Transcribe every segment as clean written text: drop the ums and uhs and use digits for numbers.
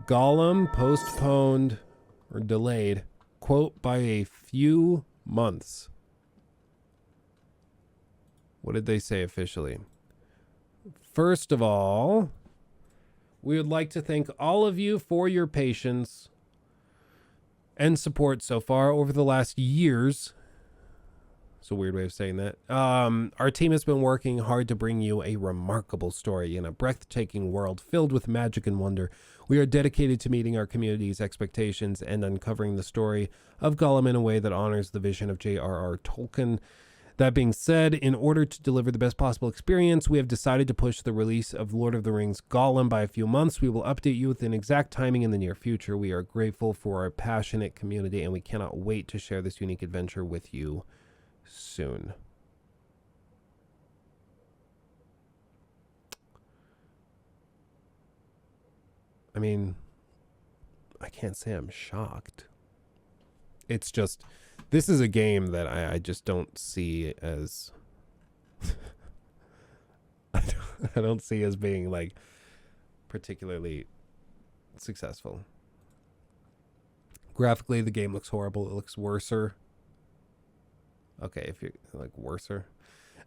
Gollum postponed or delayed, quote, by a few months. What did they say officially? First of all, we would like to thank all of you for your patience and support so far over the last years. It's a weird way of saying that. Our team has been working hard to bring you a remarkable story in a breathtaking world filled with magic and wonder. We are dedicated to meeting our community's expectations and uncovering the story of Gollum in a way that honors the vision of J.R.R. Tolkien. That being said, in order to deliver the best possible experience, we have decided to push the release of Lord of the Rings Gollum by a few months. We will update you with an exact timing in the near future. We are grateful for our passionate community, and we cannot wait to share this unique adventure with you soon. I mean, I can't say I'm shocked. It's just, this is a game that I just don't see as I don't see as being like particularly successful. Graphically, the game looks horrible. It looks worser. Okay, if you're like worser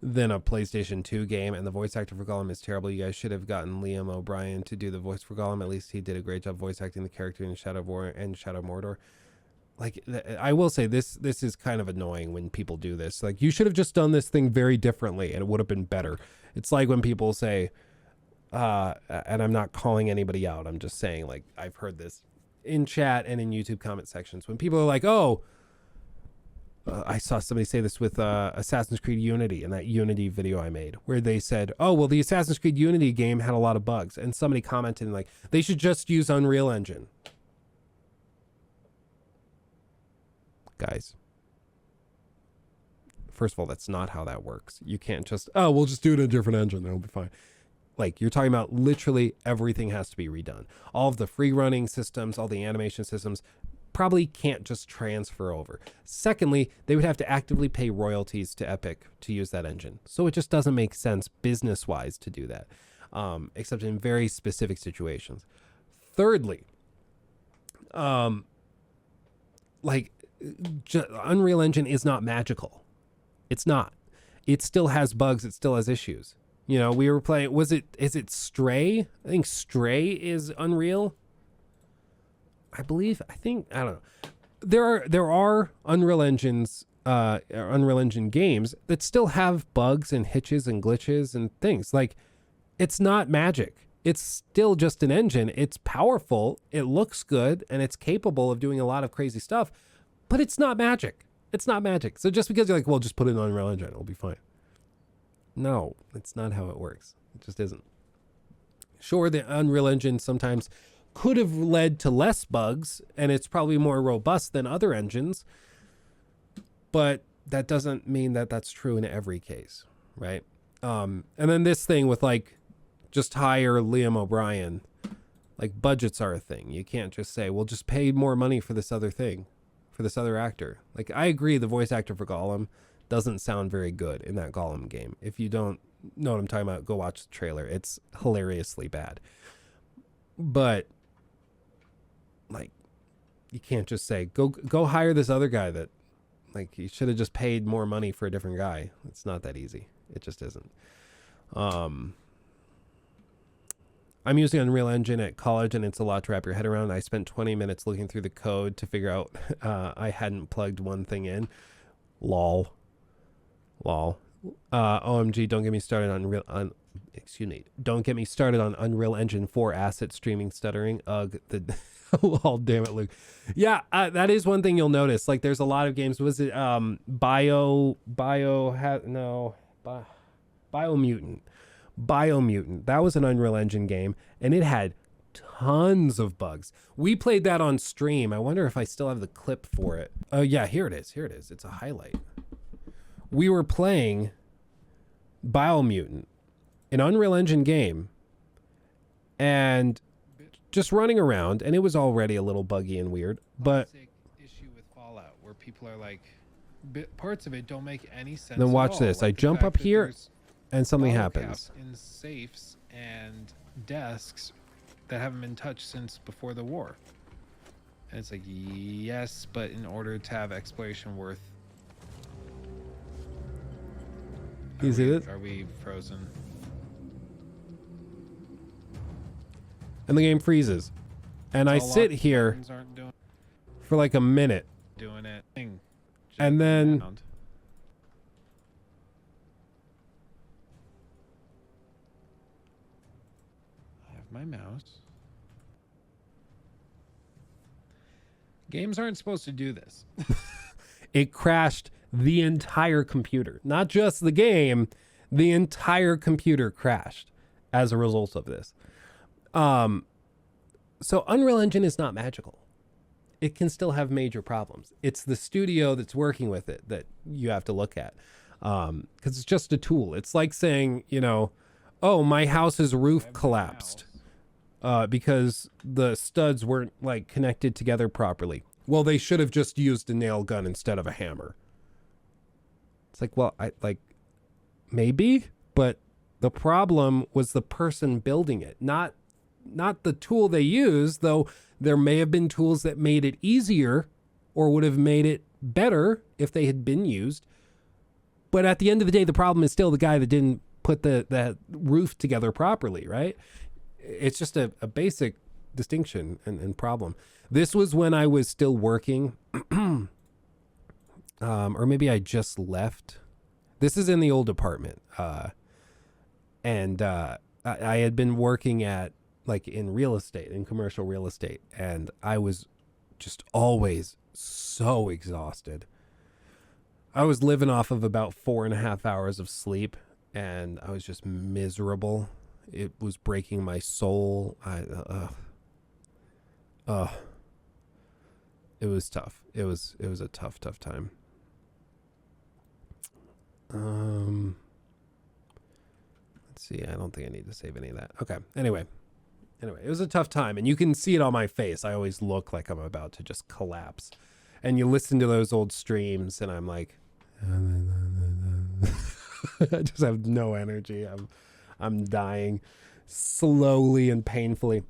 than a PlayStation 2 game, and the voice actor for Gollum is terrible. You guys should have gotten Liam O'Brien to do the voice for Gollum. At least he did a great job voice acting the character in Shadow of War and Shadow of Mordor. Like, I will say this is kind of annoying when people do this. Like, you should have just done this thing very differently and it would have been better. It's like when people say, and I'm not calling anybody out, I'm just saying, like, I've heard this in chat and in YouTube comment sections when people are like, oh, I saw somebody say this with Assassin's Creed Unity, in that Unity video I made, where they said, oh, well, the Assassin's Creed Unity game had a lot of bugs. And somebody commented like, they should just use Unreal Engine. Guys, first of all, that's not how that works. You can't just, oh, we'll just do it in a different engine. It'll be fine. Like, you're talking about literally everything has to be redone. All of the free running systems, all the animation systems probably can't just transfer over. Secondly, they would have to actively pay royalties to Epic to use that engine. So it just doesn't make sense business-wise to do that, except in very specific situations. Thirdly, Unreal Engine is not magical. It's not. It still has bugs. It still has issues. You know, we were playing, is it Stray? I think Stray is Unreal. I don't know. There are Unreal Engines, Unreal Engine games that still have bugs and hitches and glitches and things. Like, it's not magic. It's still just an engine. It's powerful. It looks good and it's capable of doing a lot of crazy stuff. But it's not magic. It's not magic. So just because you're like, well, just put it in Unreal Engine, it'll be fine. No, that's not how it works. It just isn't. Sure, the Unreal Engine sometimes could have led to less bugs, and it's probably more robust than other engines. But that doesn't mean that that's true in every case, right? And then this thing with, like, just hire Liam O'Brien. Like, budgets are a thing. You can't just say, well, just pay more money for this other thing, for this other actor. Like, I agree the voice actor for Gollum doesn't sound very good in that Gollum game. If you don't know what I'm talking about, go watch the trailer. It's hilariously bad. But, like, you can't just say, go hire this other guy that, like, you should have just paid more money for a different guy. It's not that easy. It just isn't. I'm using Unreal Engine at college, and it's a lot to wrap your head around. I spent 20 minutes looking through the code to figure out I hadn't plugged one thing in. Lol. OMG, don't get me started on don't get me started on Unreal Engine 4 asset streaming stuttering. Ugh, lol, damn it, Luke. Yeah, that is one thing you'll notice. Like, there's a lot of games. Was it Biomutant? Biomutant. That was an Unreal Engine game, and it had tons of bugs. We played that on stream. I wonder if I still have the clip for it. Oh, yeah, here it is. It's a highlight. We were playing Biomutant, an Unreal Engine game, and just running around, and it was already a little buggy and weird. But issue with Fallout, where people are like, parts of it don't make any sense. Then watch this. Like, I jump up here, and something happens. In safes and desks that haven't been touched since before the war. And it's like, yes, but in order to have exploration worth. Is it? Are we frozen? And the game freezes. And I sit here for like a minute. Doing it. And then I have my mouse. Games aren't supposed to do this. It crashed the entire computer. Not just the game, the entire computer crashed as a result of this. So Unreal Engine is not magical. It can still have major problems. It's the studio that's working with it that you have to look at. Because it's just a tool. It's like saying, you know, oh, my house's roof collapsed because the studs weren't like connected together properly. Well, they should have just used a nail gun instead of a hammer. It's like, well, maybe, but the problem was the person building it, not the tool they used, though there may have been tools that made it easier or would have made it better if they had been used. But at the end of the day, the problem is still the guy that didn't put that roof together properly, right? It's just a basic distinction and problem. This was when I was still working, or maybe I just left. This is in the old apartment. And I had been working at, like, in real estate, in commercial real estate, and I was just always so exhausted. I was living off of about 4.5 hours of sleep, and I was just miserable. It was breaking my soul. It was tough. It was a tough time. Let's see. I don't think I need to save any of that. Okay. Anyway, it was a tough time, and you can see it on my face. I always look like I'm about to just collapse. And you listen to those old streams, and I'm like, I just have no energy. I'm dying slowly and painfully.